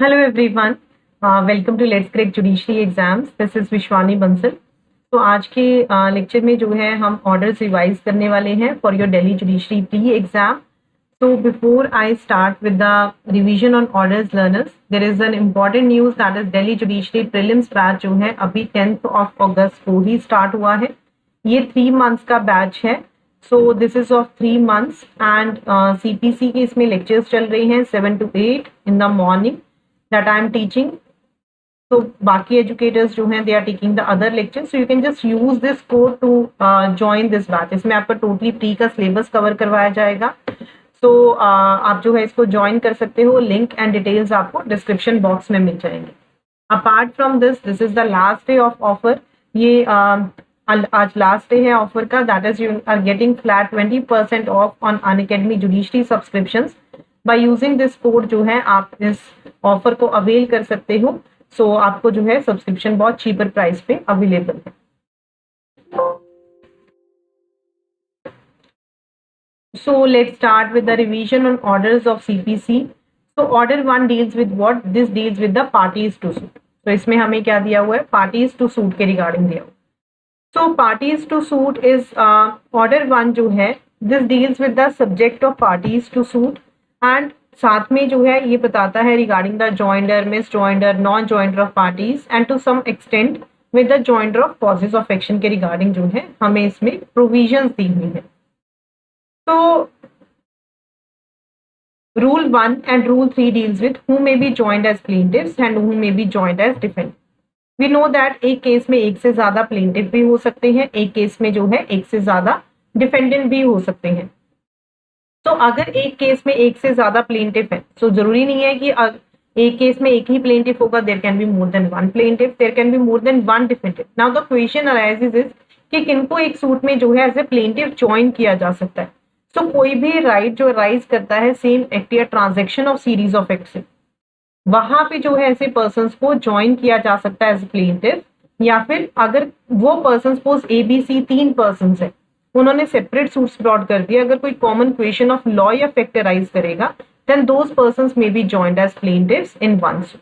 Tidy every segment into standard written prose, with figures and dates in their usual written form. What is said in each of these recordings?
Hello everyone, welcome to Let's Crack Judiciary Exams. This is विश्वानी बंसल. तो आज के lecture में जो है हम ऑर्डर्स रिवाइज करने वाले हैं for your Delhi judiciary pre exam. So before I start with the revision on orders learners, there is an important news that is Delhi Judiciary Prelims batch जो है अभी 10th of August को ही start हुआ है. ये 3 months का batch है. So this is of 3 months and CPC के इसमें lectures चल रही हैं 7 to 8 in the morning that I am teaching. So बाकी educators जो हैं they are taking the other lectures. So you can just use this code to join this batch. इसमें आपका totally pre का syllabus cover करवाया जाएगा. So आप जो है इसको join कर सकते हो. Link and details आपको description box में मिल जाएंगे. Apart from this, this is the last day of offer. ये आज लास्ट डे है ऑफर का. That is you are getting flat 20% off on Unacademy judiciary subscriptions. By using this code जो है आप इस ऑफर को अवेल कर सकते हो. सो आपको जो है सब्सक्रिप्शन बहुत चीपर प्राइस पे अवेलेबल है. So let's start with the revision on orders of CPC. तो order 1 deals with what? This deals with the parties to suit. तो इसमें हमें क्या दिया हुआ है? पार्टीज टू सूट के रिगार्डिंग दिया हुआ. So parties to suit is order 1 जो है this deals with the subject of parties to suit and साथ में जो है ये बताता है regarding the joinder, misjoinder, non-joinder of parties and to some extent with the joinder of causes of action के regarding जो है हमें इसमें provisions दी हुई है. तो rule 1 and rule 3 deals with who may be joined as plaintiffs and who may be joined as defendants. We know that एक case में एक से ज्यादा प्लेंटिफ भी हो सकते हैं, एक केस में जो है एक से ज्यादा डिफेंडेंट भी हो सकते हैं. तो अगर एक केस में एक से ज्यादा प्लेंटिफ है तो जरूरी नहीं है कि एक केस में एक ही प्लेंटिफ होगा. There can be more than one plaintiff, there can be more than one defendant. Now the question arises is कि किनको एक सूट में जो है एज ए प्लेंटिफ ज्वाइन किया जा सकता है. तो कोई भी राइट जो राइज करता है सेम एक्ट या transaction of series of act से, वहां पे जो है ऐसे पर्संस को ज्वाइन किया जा सकता है एज प्लेंटिफ. या फिर अगर वो पर्सन सपोज ABC 3 पर्संस है, उन्होंने सेपरेट सूट्स ब्रॉड कर दिया, अगर कोई कॉमन क्वेश्चन ऑफ लॉ या फैक्ट अराइज करेगा then those persons may be joined as plaintiffs in one suit.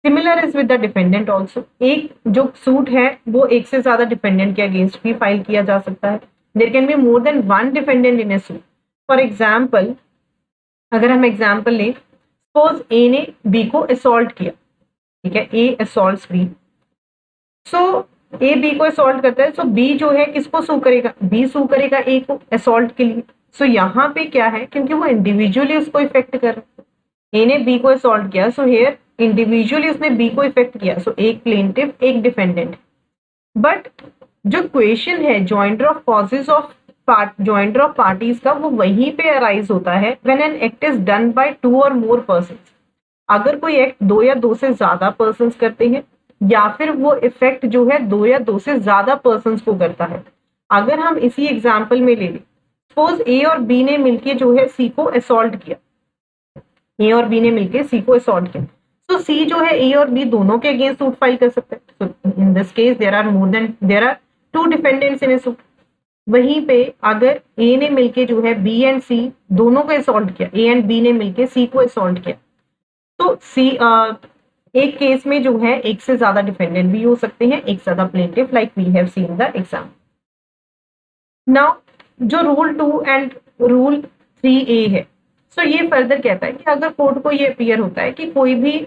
Similar is with the defendant also. एक जो सूट है वो एक से ज्यादा डिफेंडेंट के अगेंस्ट भी फाइल किया जा सकता है. There can be more than one defendant in a suit. For example अगर हम एग्जाम्पल लें, सपोज ए ने बी को असॉल्ट किया. ठीक है, A assaults B. So A B को असॉल्ट करता है. सो बी जो है किसको सू करेगा? बी सू करेगा ए को असॉल्ट के लिए. सो यहाँ पे क्या है, क्योंकि वो इंडिविजुअली उसको इफेक्ट कर रहा है. ए ने बी को असॉल्ट किया, सो हियर इंडिविजुअली उसने बी को इफेक्ट किया. सो एक प्लेंटिफ एक डिफेंडेंट. बट जो क्वेश्चन है joinder of causes of joinder of parties का, वो वहीं पे अराइज होता है when an act is done by 2 और मोर पर्संस. अगर कोई एक्ट 2 या 2 से ज्यादा पर्संस करते हैं या फिर वो इफेक्ट जो है 2 या 2 से ज्यादा पर्संस को करता है. अगर हम इसी एग्जांपल में ले लें, सपोज ए और बी ने मिलके जो है सी को असॉल्ट किया. ए और बी ने मिलके सी को असॉल्ट किया. तो सी जो है ए और बी दोनों के अगेंस्ट सूट फाइल कर सकता है. So in this case there are 2 defendants in a suit. वहीं पे अगर ए ने मिलके जो है बी एंड सी दोनों को असॉल्ट किया, ए एंड बी ने मिलके सी को असॉल्ट किया, तो सी एक केस में जो है एक से ज्यादा डिफेंडेंट भी हो सकते हैं, एक से ज्यादा plaintiff, like we have seen the exam. Now जो रूल 2 एंड रूल 3A है, सो ये फर्दर कहता है कि अगर कोर्ट को ये अपीयर होता है कि कोई भी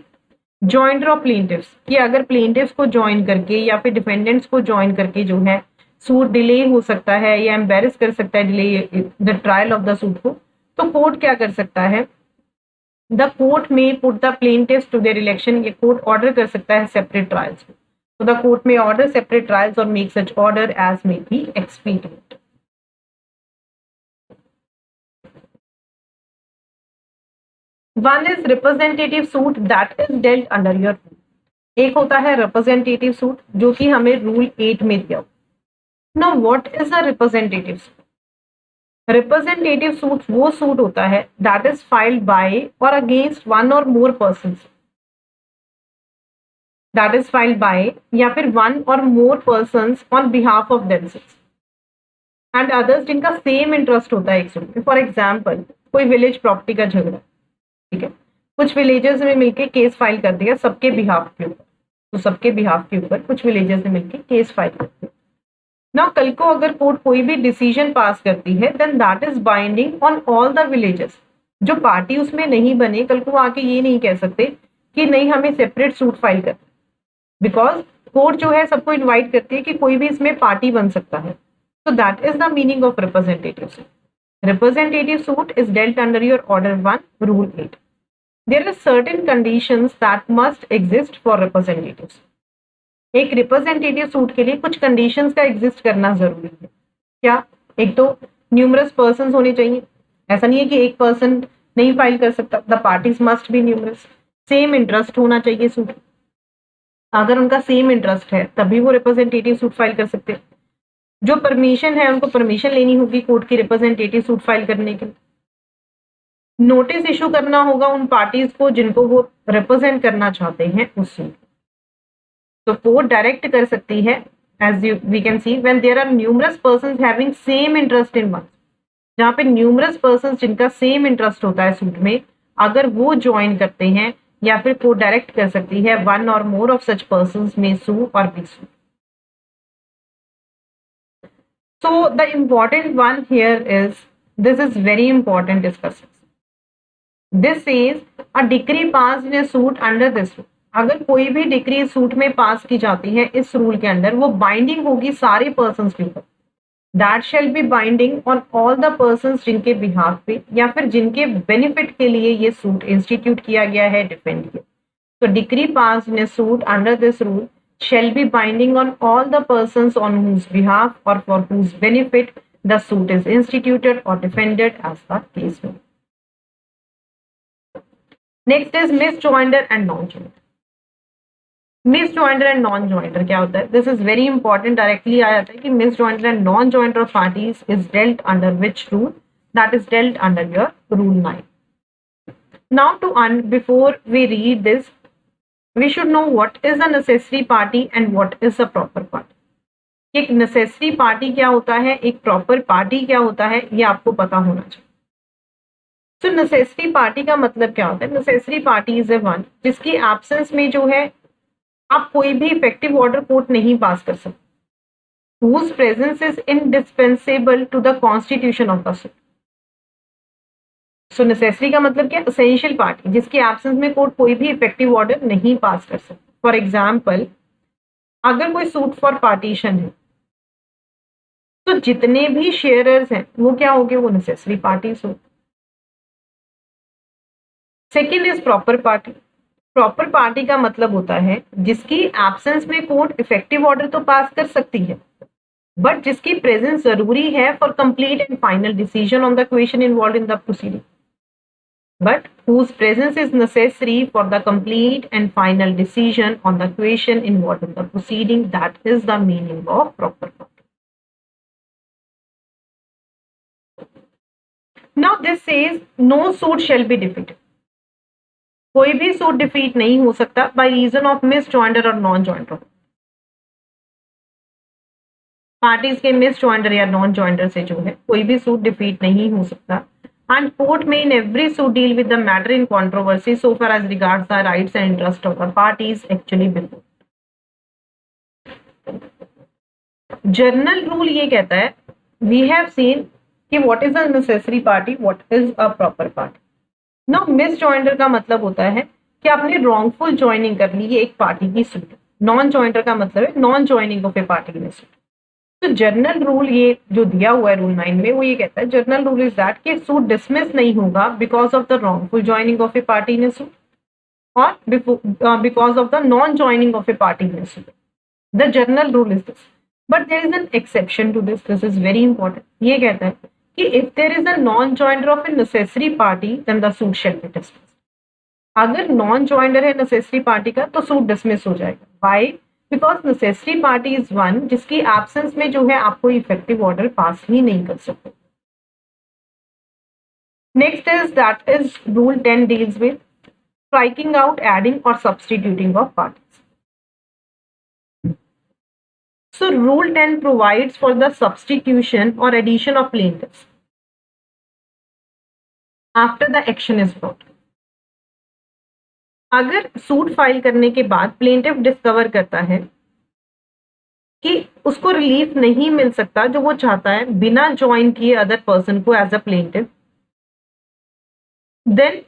जॉइंडर ऑफ प्लेंटिफ्स, कि अगर प्लेंटिफ्स को ज्वाइन करके या फिर डिफेंडेंट्स को ज्वाइन करके जो है सूट डिले हो सकता है या एम्बेरस कर सकता है delay the trial of the suit को, तो कोर्ट क्या कर सकता है? The court may put the plaintiffs to their election. ये कोर्ट ऑर्डर कर सकता है सेपरेट ट्रायल्स. तो the court may order separate trials और make such order as may be expedient. One is representative suit that is dealt under your rule. एक होता है representative suit जो कि हमें रूल 8 में दिया. Now what is a representative suit? Representative suit वो सूट होता है that is filed by or against one or more persons. That is filed by या फिर one or more persons on behalf of themselves and others जिनका same interest होता है एक suit में. फॉर एग्जाम्पल कोई विलेज प्रॉपर्टी का झगड़ा, ठीक है, कुछ विलेजर्स ने मिलकर केस फाइल कर दिया सबके बिहाफ के ऊपर, तो सबके बिहाफ के ऊपर कुछ विलेजर्स ने मिलकर केस फाइल कर दिया ना। कल को अगर कोर्ट कोई भी डिसीजन पास करती है then that is binding on all the villagers. जो पार्टी उसमें नहीं बने कल को आके ये नहीं कह सकते कि नहीं हमें सेपरेट सूट फाइल कर, बिकॉज कोर्ट जो है सबको इनवाइट करती है कि कोई भी इसमें पार्टी बन सकता है। So that is the meaning of representative suit. Representative suit is dealt under your Order 1, Rule 8. There are certain conditions that must exist for representatives. एक रिप्रेजेंटेटिव सूट के लिए कुछ कंडीशंस का एग्जिस्ट करना जरूरी है। क्या? एक तो न्यूमरस पर्संस होने चाहिए, ऐसा नहीं है कि एक पर्सन नहीं फाइल कर सकता, the parties must be numerous. Same interest होना चाहिए सूट, अगर उनका सेम इंटरेस्ट है तभी वो रिप्रेजेंटेटिव सूट फाइल कर सकते हैं। जो परमिशन है उनको परमिशन लेनी होगी कोर्ट की रिप्रेजेंटेटिव सूट फाइल करने के लिए। नोटिस इशू करना होगा उन पार्टीज को जिनको वो रिप्रेजेंट करना चाहते हैं उस सूट। तो कोर्ट डायरेक्ट कर सकती है as we can see when there are numerous persons having same interest in one, जहां पे न्यूमरस पर्संस जिनका सेम इंटरेस्ट होता है सूट में, अगर वो ज्वाइन करते हैं या फिर कोर्ट डायरेक्ट कर सकती है वन और मोर ऑफ सच पर्संस में सू और be sue. So the important one here is, this is very important discussion. This says a decree passed in a suit under this rule. अगर कोई भी decree suit में पास की जाती है इस रूल के अंदर, वो बाइंडिंग होगी सारे पर्संस के ऊपर। That shall be binding on all the persons जिनके बिहाफ पे या फिर जिनके बेनिफिट के लिए ये सूट इंस्टीट्यूट किया गया है, डिफेंड किया। तो decree pass in a suit under this rule shall be binding on all the persons on whose behalf or for whose benefit the suit is instituted or defended as the case may be. Next is misjoinder and non-joinder. Misjoinder and non-joinder क्या होता है? This is very important. Directly आ जाता है कि misjoinder and non-joinder of parties is dealt under which rule? That is dealt under your Rule 9. Now before we read this, we should know what is a necessary party and what is a proper party. एक necessary party क्या होता है, एक proper party क्या होता है, ये आपको पता होना चाहिए। तो नेसेसरी पार्टी का मतलब क्या होता है? Necessary party is a one जिसकी एब्सेंस में जो है आप कोई भी इफेक्टिव ऑर्डर कोर्ट नहीं पास कर सकते, whose presence is indispensable to the constitution of the suit. So necessary का मतलब क्या? एसेंशियल पार्टी जिसकी एब्सेंस में कोर्ट कोई भी इफेक्टिव ऑर्डर नहीं पास कर सकता। फॉर एग्जाम्पल, अगर कोई सूट फॉर पार्टीशन है तो जितने भी शेयरर्स हैं वो क्या हो गए? वो नेसेसरी पार्टीज हो। Second is proper party. Proper party का मतलब होता है जिसकी एब्सेंस में कोर्ट इफेक्टिव ऑर्डर तो पास कर सकती है, बट जिसकी प्रेजेंस जरूरी है for complete and final decision on the question involve in the proceeding, but whose presence is necessary for the complete and final decision on the question involved in the proceeding. That is the meaning of proper party. Now this says no suit shall be defeated. कोई भी suit defeat नहीं हो सकता by reason of misjoinder और non-joinder. Parties के मिसजॉइंडर या non joinder से जो है कोई भी सूट डिफीट नहीं हो सकता। And court may in every suit deal with the matter in controversy so far as regards the rights and interests of the parties actually before. Journal rule ये कहता है, we have seen कि what is a necessary party, what is a proper party. Now misjoinder का मतलब होता है कि आपने wrongful joining कर ली, ये एक पार्टी की सूट। नॉन जॉइंडर का मतलब है non joining of a party in suit. तो जर्नल रूल ये जो दिया हुआ है रूल 9 में, वो ये कहता है जर्नल रूल इज दैट कि सूट डिसमिस नहीं होगा because of the wrongful joining of a party in suit और because of the non joining of a party in suit. The general rule is this, but there is an exception to this. This is very important. ये कहता है कि if there is a non joinder of a necessary party then the suit shall be dismissed. अगर non joinder है necessary party का तो suit dismiss हो जाएगा। Why? Because necessary party is one जिसकी एब्सेंस में जो है आप कोई इफेक्टिव ऑर्डर पास ही नहीं कर सकते। Next is that is rule 10 deals with striking out, adding और substituting of parties. So rule 10 provides for the substitution और addition of plaintiffs after the action is brought. अगर सूट फाइल करने के बाद plaintiff discover करता है कि उसको रिलीफ नहीं मिल सकता जो वो चाहता है बिना ज्वाइन किए अदर पर्सन को as a plaintiff, then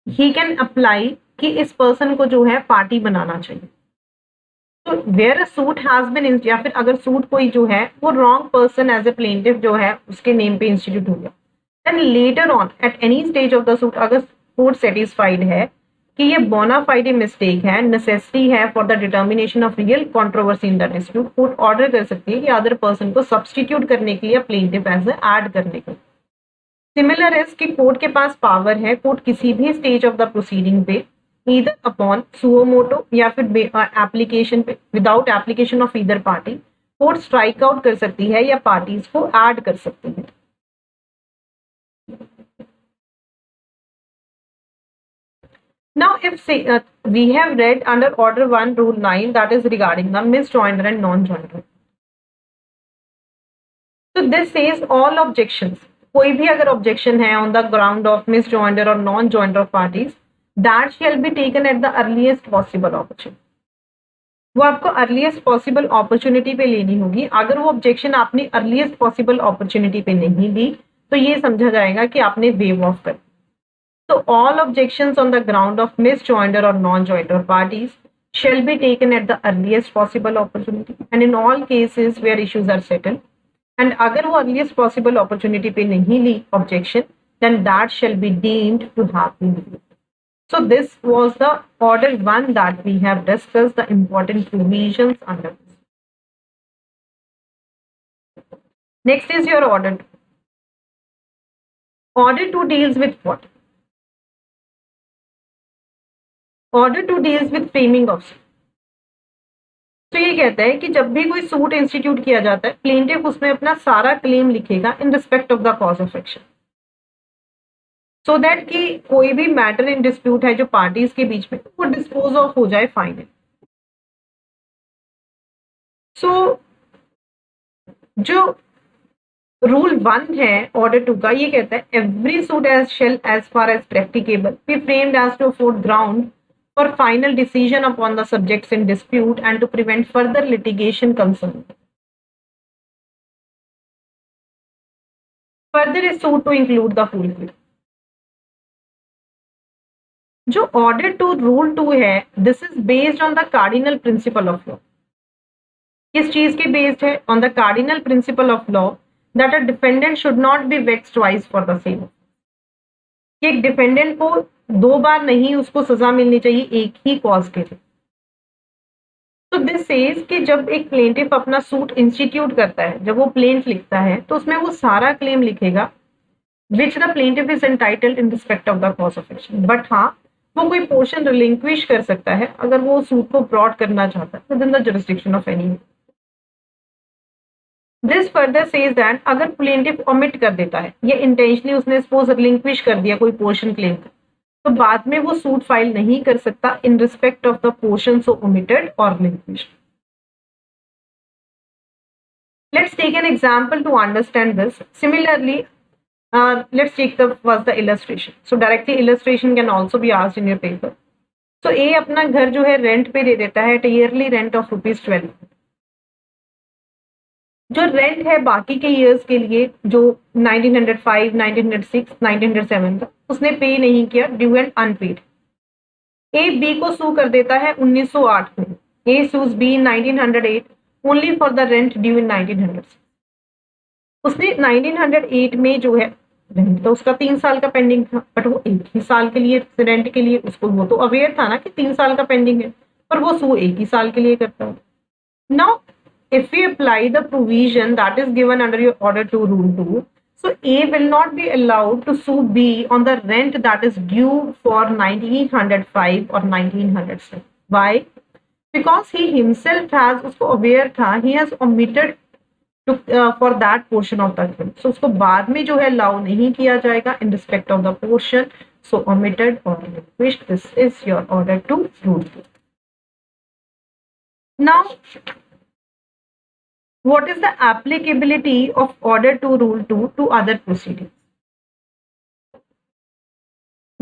he can apply कि इस पर्सन को जो है पार्टी बनाना चाहिए। तो where a suit has been, या फिर अगर सूट कोई जो है वो wrong person as a plaintiff जो है उसके नेम पे इंस्टीट्यूट हो गया, then later on at any stage of the suit अगर कोर्ट सेटिस्फाइड है कि ये बोनाफाइड मिस्टेक है, नेसेसिटी है for the determination of real controversy in the dispute, court order कर सकती है कि अदर पर्सन को सब्स्टिट्यूट करने के लिए प्लेंटिफ एज ऐड करने को। सिमिलर इज कि कोर्ट के पास पावर है, कोर्ट किसी भी स्टेज ऑफ द प्रोसीडिंग पे ईदर अपॉन सुओ मोटो या फिर एप्लीकेशन पे without application of either party court strike out कर सकती है या पार्टीज को ऐड कर सकती है। Now, if say, we have read under Order 1, Rule 9, that is regarding the misjoinder and non-joinder. So this says all objections. कोई भी अगर objection है on the ground of misjoinder or non-joinder of parties, that shall be taken at the earliest possible opportunity. वो आपको earliest possible opportunity पे लेनी होगी। अगर वो objection आपने earliest possible opportunity पे नहीं दी, तो ये समझा जाएगा कि आपने waive off कर। So all objections on the ground of misjoinder or non-joinder parties shall be taken at the earliest possible opportunity and in all cases where issues are settled. And अगर वो earliest possible opportunity पे नहीं ली objection, then that shall be deemed to have been waived. So this was the order 1 that we have discussed the important provisions under this. Next is your order 2. Order 2 deals with what? Order 2 deals with framing of suit. तो ये कहता है कि जब भी कोई suit institute किया जाता है प्लेंटिफ उसमें अपना सारा क्लेम लिखेगा in respect of the cause of action, so that कि कोई भी मैटर इन डिस्प्यूट है जो पार्टीज के बीच में वो डिस्पोज ऑफ हो जाए फाइनल। सो जो रूल 1 है ऑर्डर 2 का, ये कहता है every suit as shall as far as practicable be framed as to afford ground for final decision upon the subjects in dispute and to prevent further litigation concerned. Further is suit to include the full claim. जो order 2 rule 2 है, this is based on the cardinal principle of law. किस चीज के based है? On the cardinal principle of law that a defendant should not be vexed twice for the same. एक defendant को दो बार नहीं उसको सजा मिलनी चाहिए एक ही कॉज के लिए। तो दिस सेज कि जब एक प्लेंटिफ अपना सूट इंस्टीट्यूट करता है, जब वो प्लेंट लिखता है तो उसमें वो सारा क्लेम लिखेगा which the plaintiff is entitled in respect of the cause of action. But हाँ, वो कोई पोर्शन रिलिंक्विश कर सकता है अगर वो सूट को ब्रॉड करना चाहता है with in the jurisdiction of any. This further says that अगर प्लेंटिफ ओमिट कर देता है या इंटेंशनली उसने सपोज रिलिंक्विश कर दिया कोई पोर्शन क्लेम का, तो बाद में वो सूट फाइल नहीं कर सकता in respect of the portion so omitted और रिलिंक्विश्ड। Let's take an example to understand this. Similarly, let's take the illustration. So directly illustration can also be asked in your paper. So A अपना घर जो है rent पे दे देता है at yearly rent of ₹12। जो rent है बाकी के ईयर्स के लिए जो 1905, 1906, 1907 का उसने पे नहीं किया, due and unpaid. A B को सू कर देता है 1908 में। A sues B 1908 only for the rent due in 1900। उसने 1908 में जो है रेंट तो उसका 3 साल का पेंडिंग था, बट वो एक ही साल के लिए रेंट के लिए उसको वो तो अवेयर था ना कि 3 साल का पेंडिंग है, पर वो सू एक ही साल के लिए करता है। Now if we apply the provision that is given under your order 2 rule 2, so A will not be allowed to sue B on the rent that is due for 1905 or 1907. Why? Because he himself has उसको aware था, he has omitted to for that portion of the rent. So उसको बाद में जो है allow नहीं किया जाएगा in respect of the portion so omitted or relinquished. This is your order 2 rule 2. Now what is the applicability of order 2 rule 2 to other proceedings?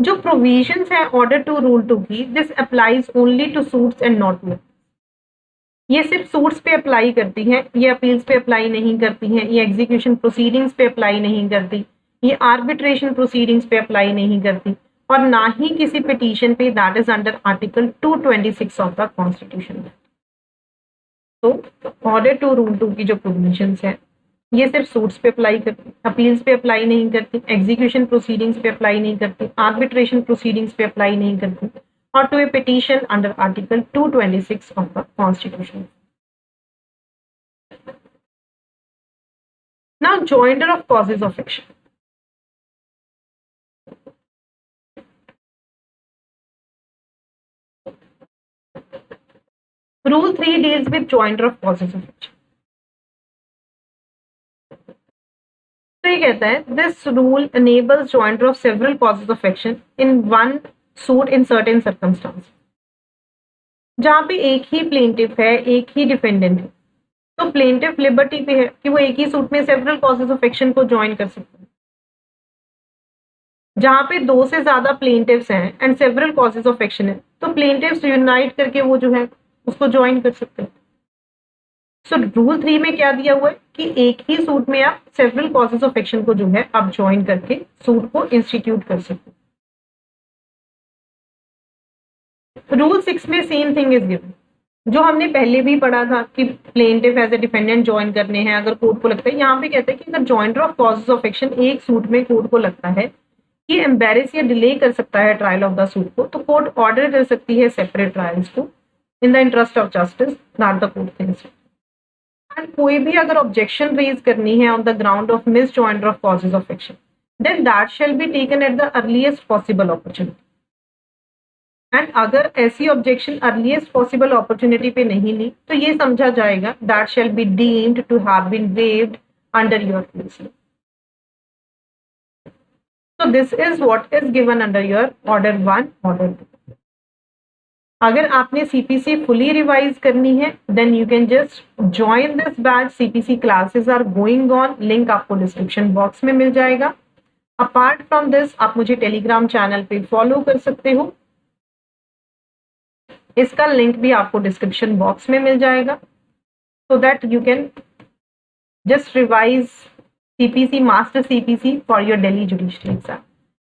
जो provisions है ऑर्डर 2 रूल 2 की, this applies only to suits and not to, ये सिर्फ suits पे apply करती हैं, ये appeals पे अप्लाई नहीं करती हैं, ये एग्जीक्यूशन प्रोसीडिंग्स पे अप्लाई नहीं करती, ये आर्बिट्रेशन प्रोसीडिंग्स पे अप्लाई नहीं करती, और ना ही किसी पिटीशन पे that is under article 226 of the constitution. तो ऑर्डर 2 रूल 2 की जो प्रोविजंस है ये सिर्फ सूट्स पे अप्लाई करती, अपील्स पे अप्लाई नहीं करती, एग्जीक्यूशन प्रोसीडिंग्स पे अप्लाई नहीं करती, आर्बिट्रेशन प्रोसीडिंग्स पे अप्लाई नहीं करती, or to a petition under Article 226 of the Constitution. Now, joinder of causes of action. Rule 3 deals with joinder of causes of action. तो ये कहता है, this rule enables joinder of several causes of action in one suit in certain circumstances. जहां पे एक ही plaintiff है, एक ही डिफेंडेंट है, तो प्लेंटिफ लिबर्टी पे है कि वो एक ही सूट में सेवरल कॉजेज ऑफ एक्शन को ज्वाइन कर सकते हैं। जहां पे 2 से ज्यादा प्लेंटिव्स हैं and several causes of action है, तो प्लेंटिव्स यूनाइट करके वो जो है उसको ज्वाइन कर सकते हैं। सो रूल 3 में क्या दिया हुआ है कि एक ही सूट में आप सेवरल कॉजेज ऑफ एक्शन को जो है आप ज्वाइन करके सूट को इंस्टीट्यूट कर सकते हैं। रूल 6 में सेम थिंग इज गिवन, जो हमने पहले भी पढ़ा था कि plaintiff as a defendant join करने हैं अगर कोर्ट को लगता है। यहाँ पे कहते हैं कि अगर jointer of causes of action एक सूट में कोर्ट को लगता है कि एम्बेरस या डिले कर सकता है ट्रायल ऑफ द सूट को, तो कोर्ट ऑर्डर कर सकती है सेपरेट ट्रायल्स को in the interest of justice that the court thinks. And कोई भी अगर ऑब्जेक्शन रेज करनी है on the ground of misjoinder of causes of action, then that shall be taken at the earliest possible opportunity. And अगर ऐसी objection earliest possible opportunity पे नहीं ली तो ये समझा जाएगा that shall be deemed to have been waived under your place. So this is what is given under your order 1, order 2. अगर आपने CPC fully रिवाइज करनी है then you can just join this batch. CPC classes are going on. Link आपको description box में मिल जाएगा। Apart from this आप मुझे Telegram channel पे फॉलो कर सकते हो, इसका लिंक भी आपको डिस्क्रिप्शन बॉक्स में मिल जाएगा, so that you can just revise CPC, Master CPC for your Delhi Judiciary exam.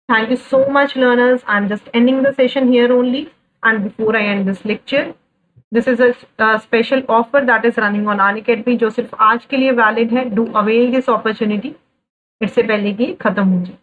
Thank you so much, learners. I'm just ending the session here only. And before I end this lecture, this is a special offer that is running on Unacademy, जो सिर्फ आज के लिए valid है. Do avail this opportunity. इससे पहले कि खत्म हो जाए।